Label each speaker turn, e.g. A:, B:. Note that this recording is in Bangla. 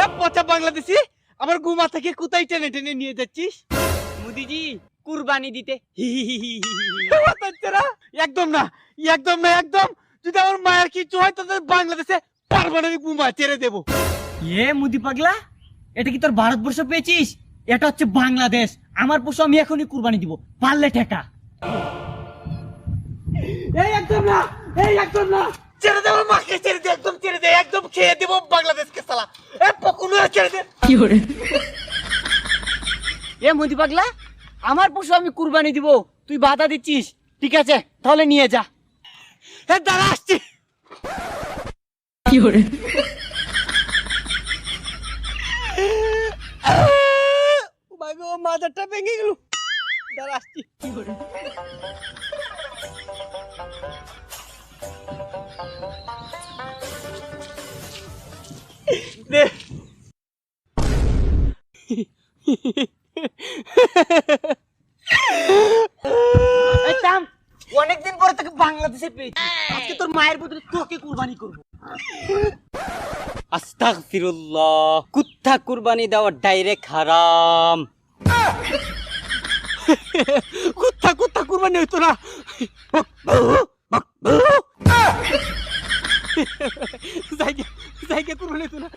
A: এ পচা বাংলাদেশি, আমার গুমা থেকে কোথায় টেনে টেনে নিয়ে যাচ্ছিস?
B: মোদিজি কুরবানি দিতে।
A: বাচ্চারা, একদম না, একদম না, একদম। যদি আমার মায়ের কিছু হয় তাহলে বাংলাদেশে পারমাণবিক বোমা ছেড়ে দেবো।
B: এ মুদি পাগলা, এটা কি তোর ভারতবর্ষ পেয়েছিস? এটা হচ্ছে বাংলাদেশ। আমার পশু আমি এখনই কুরবানি দিব, পারলে ঠেকা।
A: এই একদম না, এই একদম না, ছেড়ে দে আমার মাকে, ছেড়ে দে, একদম ছেড়ে দে, একদম খেয়ে দেবো বাংলাদেশকে সালা। এ পকুনো ছেড়ে দে।
B: এ মুদি পাগলা, আমার পশু আমি কুরবানি দিব, তুই বাধা দিচ্ছিস? ঠিক আছে, তাহলে নিয়ে যা।
A: এ দাঁড়া, আসছি। মাথাটা ভেঙে গেল, দাঁড়া আসছি। দে।
B: এই থাম, অনেকদিন পরে তোকে বাংলাদেশে পেয়েছি, আজকে তোর মায়ের বদলে তোকে কুরবানি করবো। আস্তাগফিরুল্লাহ, কুত্তা কুরবানি দেওয়া ডাইরেক্ট হারাম।
A: কুত্তা কুত্তা কুরবানি হইতো না, জায়গা জায়গা কুরবানি হইতো না।